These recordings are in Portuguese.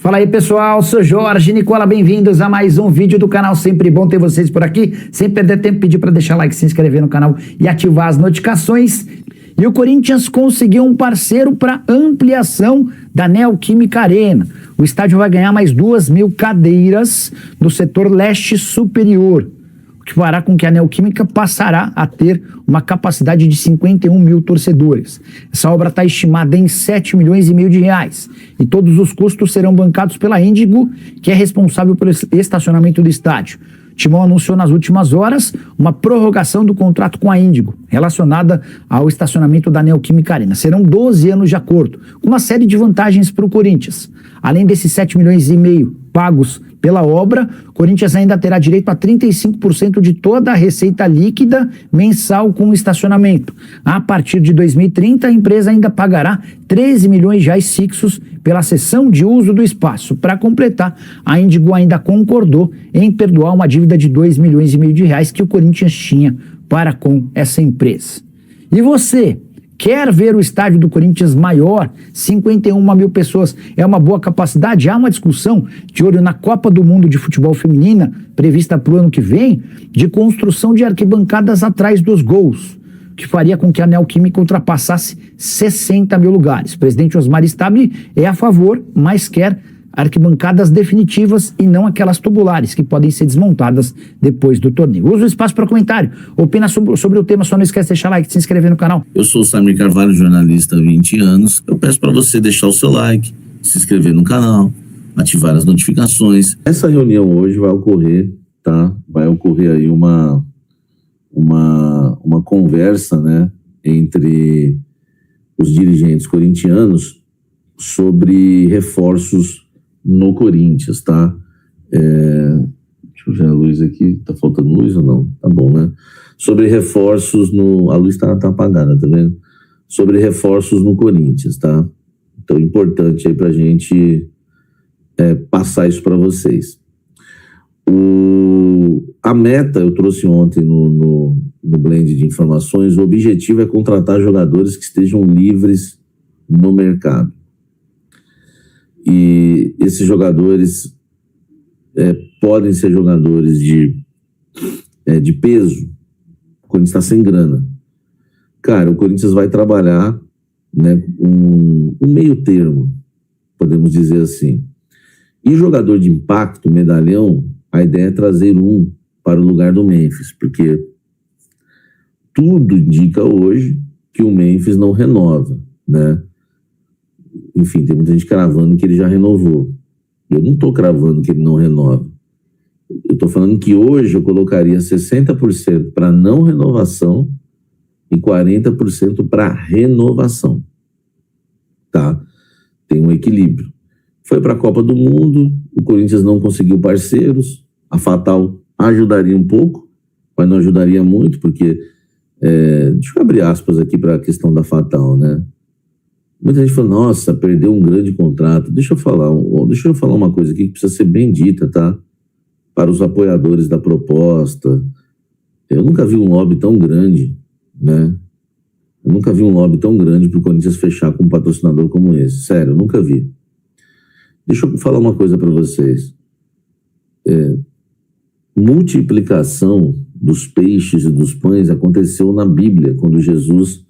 Fala aí, pessoal, sou Jorge Nicola, bem-vindos a mais um vídeo do canal. Sempre bom ter vocês por aqui. Sem perder tempo, pedir para deixar like, se inscrever no canal e ativar as notificações. E o Corinthians conseguiu um parceiro para ampliação da Neoquímica Arena. O estádio vai ganhar mais 2.000 cadeiras no setor leste superior, o que fará com que a Neoquímica passará a ter uma capacidade de 51 mil torcedores. Essa obra está estimada em 7 milhões e meio de reais. E todos os custos serão bancados pela Índigo, que é responsável pelo estacionamento do estádio. O Timão anunciou nas últimas horas uma prorrogação do contrato com a Índigo, relacionada ao estacionamento da Neoquímica Arena. Serão 12 anos de acordo, com uma série de vantagens para o Corinthians. Além desses 7 milhões e meio pagos pela obra, o Corinthians ainda terá direito a 35% de toda a receita líquida mensal com o estacionamento. A partir de 2030, a empresa ainda pagará 13 milhões de reais fixos pela cessão de uso do espaço. Para completar, a Índigo ainda concordou em perdoar uma dívida de 2 milhões e meio de reais que o Corinthians tinha para com essa empresa. E você? Quer ver o estádio do Corinthians maior? 51 mil pessoas é uma boa capacidade? Há uma discussão de olho na Copa do Mundo de Futebol Feminina, prevista para o ano que vem, de construção de arquibancadas atrás dos gols, que faria com que a Neoquímica ultrapassasse 60 mil lugares. O presidente Osmar Stabile é a favor, mas quer arquibancadas definitivas e não aquelas tubulares que podem ser desmontadas depois do torneio. Usa o espaço para comentário. Opina sobre o tema, só não esquece de deixar like, se inscrever no canal. Eu sou o Samir Carvalho, jornalista há 20 anos. Eu peço para você deixar o seu like, se inscrever no canal, ativar as notificações. Essa reunião hoje vai ocorrer, tá? Vai ocorrer aí uma conversa, né, entre os dirigentes corintianos sobre reforços no Corinthians, tá? Deixa eu ver a luz aqui, tá faltando luz ou não? Tá bom, né? Sobre reforços no... A luz tá apagada, tá vendo? Sobre reforços no Corinthians, tá? Então, importante aí pra gente passar isso para vocês. A meta, eu trouxe ontem no blend de informações, o objetivo é contratar jogadores que estejam livres no mercado. E esses jogadores podem ser jogadores de peso. O Corinthians está sem grana. Cara, o Corinthians vai trabalhar, né, um meio termo, podemos dizer assim. E jogador de impacto, medalhão, a ideia é trazer um para o lugar do Memphis, porque tudo indica hoje que o Memphis não renova, né? Enfim, tem muita gente cravando que ele já renovou. Eu não estou cravando que ele não renova. Eu estou falando que hoje eu colocaria 60% para não renovação e 40% para renovação. Tá? Tem um equilíbrio. Foi para a Copa do Mundo, o Corinthians não conseguiu parceiros, a Fatal ajudaria um pouco, mas não ajudaria muito, porque... deixa eu abrir aspas aqui para a questão da Fatal, né? Muita gente fala, nossa, perdeu um grande contrato. Deixa eu falar uma coisa aqui que precisa ser bem dita, tá? Para os apoiadores da proposta. Eu nunca vi um lobby tão grande, né? Eu nunca vi um lobby tão grande para o Corinthians fechar com um patrocinador como esse. Sério, eu nunca vi. Deixa eu falar uma coisa para vocês. Multiplicação dos peixes e dos pães aconteceu na Bíblia, quando Jesus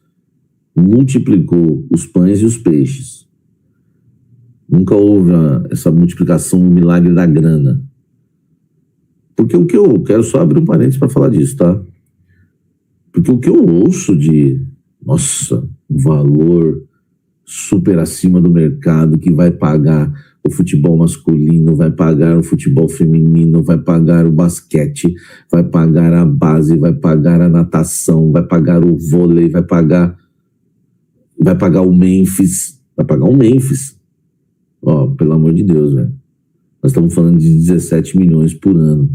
multiplicou os pães e os peixes. Nunca houve essa multiplicação, um milagre da grana. Porque o que eu quero só abrir um parênteses para falar disso, tá? Porque o que eu ouço de, nossa, um valor super acima do mercado, que vai pagar o futebol masculino, vai pagar o futebol feminino, vai pagar o basquete, vai pagar a base, vai pagar a natação, vai pagar o vôlei, vai pagar o Memphis, vai pagar o Memphis. Ó, pelo amor de Deus, velho. Nós estamos falando de 17 milhões por ano.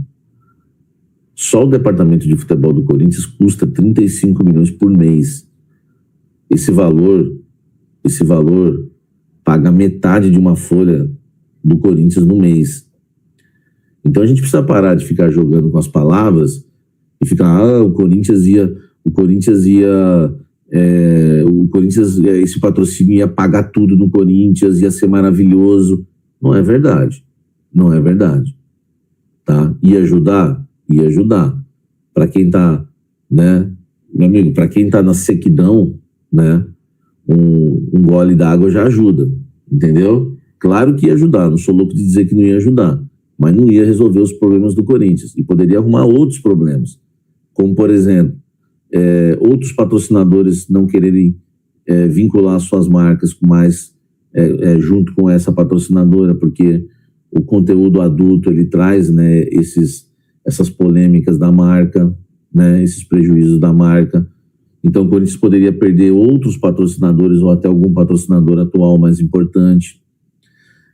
Só o departamento de futebol do Corinthians custa 35 milhões por mês. Esse valor paga metade de uma folha do Corinthians no mês. Então a gente precisa parar de ficar jogando com as palavras e ficar, o Corinthians, esse patrocínio ia pagar tudo no Corinthians, ia ser maravilhoso. Não é verdade. Não é verdade. Tá? Ia ajudar? Ia ajudar. Para quem tá, né, meu amigo, para quem tá na sequidão, né, um gole d'água já ajuda, entendeu? Claro que ia ajudar, não sou louco de dizer que não ia ajudar, mas não ia resolver os problemas do Corinthians e poderia arrumar outros problemas, como, por exemplo, outros patrocinadores não quererem vincular suas marcas mais junto com essa patrocinadora, porque o conteúdo adulto ele traz, né, essas polêmicas da marca, né, esses prejuízos da marca. Então o Corinthians poderia perder outros patrocinadores ou até algum patrocinador atual mais importante.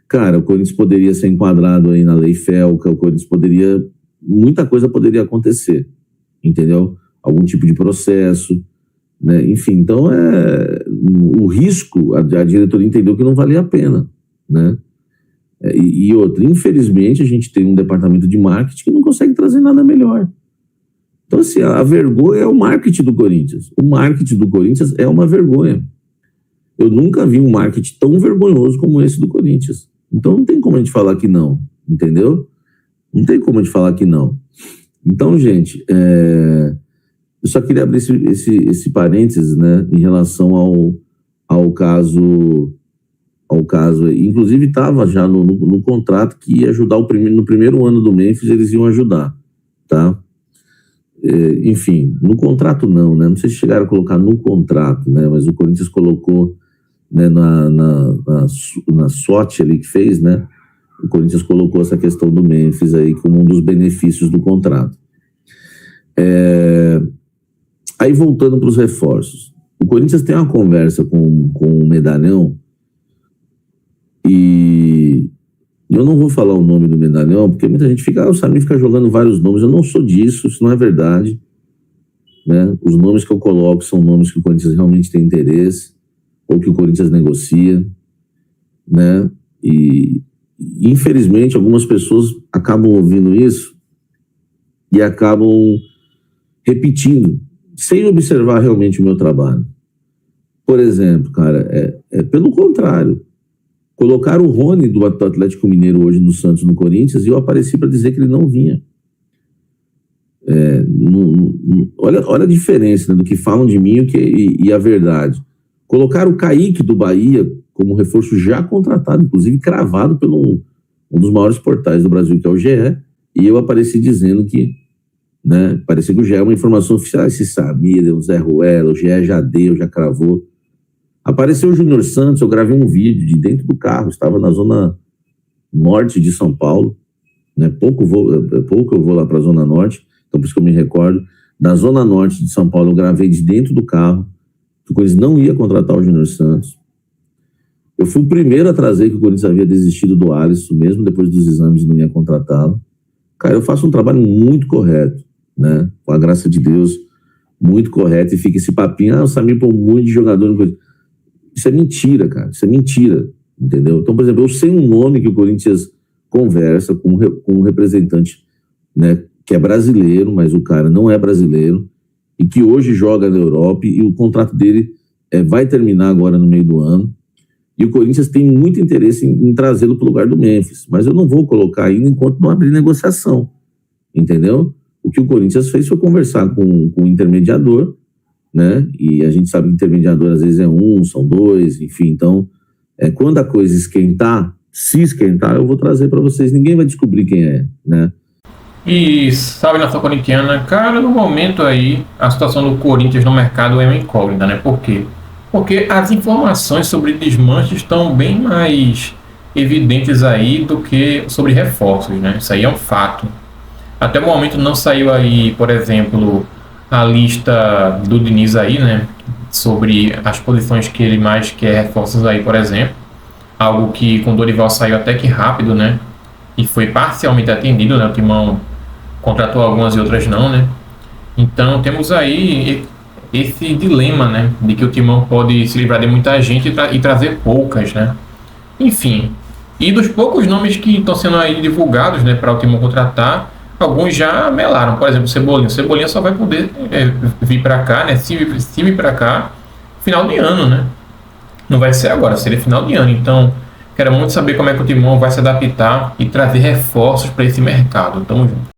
Cara, o Corinthians poderia ser enquadrado aí na Lei Felca, o Corinthians muita coisa poderia acontecer, entendeu? Algum tipo de processo, né? Enfim, então o risco, a diretoria entendeu que não valia a pena, né? E outra, infelizmente a gente tem um departamento de marketing que não consegue trazer nada melhor. Então assim, a vergonha é o marketing do Corinthians. O marketing do Corinthians é uma vergonha. Eu nunca vi um marketing tão vergonhoso como esse do Corinthians. Então não tem como a gente falar que não, entendeu? Não tem como a gente falar que não. Então, gente, eu só queria abrir esse parênteses, né, em relação ao caso. Inclusive estava já no contrato que ia ajudar no primeiro ano do Memphis, eles iam ajudar, tá? Enfim, no contrato não, né? Não sei se chegaram a colocar no contrato, né? Mas o Corinthians colocou, né, na SWOT ali que fez, né? O Corinthians colocou essa questão do Memphis aí como um dos benefícios do contrato. Aí voltando para os reforços, o Corinthians tem uma conversa com o Medalhão e eu não vou falar o nome do Medalhão, porque muita gente o Samir fica jogando vários nomes. Eu não sou disso, isso não é verdade, né? Os nomes que eu coloco são nomes que o Corinthians realmente tem interesse, ou que o Corinthians negocia, né? E infelizmente algumas pessoas acabam ouvindo isso e acabam repetindo, sem observar realmente o meu trabalho. Por exemplo, cara, pelo contrário. Colocaram o Rony do Atlético Mineiro hoje no Santos, no Corinthians, e eu apareci para dizer que ele não vinha. Olha a diferença, né, do que falam de mim e a verdade. Colocaram o Kaique do Bahia como reforço já contratado, inclusive cravado pelo um dos maiores portais do Brasil, que é o GE, e eu apareci dizendo que, né, parecia que o GE é uma informação oficial, esse Samir, o Zé Ruela, o GE já deu, já cravou. Apareceu o Júnior Santos, eu gravei um vídeo de dentro do carro, estava na zona norte de São Paulo, né? Pouco eu vou lá para a zona norte, então por isso que eu me recordo. Da zona norte de São Paulo eu gravei de dentro do carro, que o Corinthians não ia contratar o Júnior Santos. Eu fui o primeiro a trazer que o Corinthians havia desistido do Alisson, mesmo depois dos exames não ia contratá-lo. Cara, eu faço um trabalho muito correto, né? Com a graça de Deus, muito correto, e fica esse papinho, o Samir pôr um monte de jogador no Corinthians. Isso é mentira, cara. Isso é mentira, entendeu? Então, por exemplo, eu sei um nome que o Corinthians conversa com um representante, né, que é brasileiro, mas o cara não é brasileiro, e que hoje joga na Europa, e o contrato dele vai terminar agora no meio do ano. E o Corinthians tem muito interesse em trazê-lo para o lugar do Memphis, mas eu não vou colocar ainda enquanto não abrir negociação, entendeu? O que o Corinthians fez foi conversar com o intermediador, né? E a gente sabe que intermediador às vezes são dois, enfim. Então, quando a coisa se esquentar, eu vou trazer para vocês. Ninguém vai descobrir quem é, né? E salve, nação corintiana. Cara, no momento aí, a situação do Corinthians no mercado é uma incógnita, né? Por quê? Porque as informações sobre desmanches estão bem mais evidentes aí do que sobre reforços, né? Isso aí é um fato. Até o momento não saiu aí, por exemplo, a lista do Diniz aí, né, sobre as posições que ele mais quer reforços aí, por exemplo, algo que com o Dorival saiu até que rápido, né, e foi parcialmente atendido, né, o Timão contratou algumas e outras não, né, então temos aí esse dilema, né, de que o Timão pode se livrar de muita gente e trazer poucas, né, enfim, e dos poucos nomes que estão sendo aí divulgados, né, para o Timão contratar, alguns já melaram, por exemplo, o Cebolinha só vai poder vir para cá, né? Se vir para cá, final de ano, né? Não vai ser agora, seria final de ano. Então, Quero muito saber como é que o Timão vai se adaptar e trazer reforços para esse mercado. Tamo junto.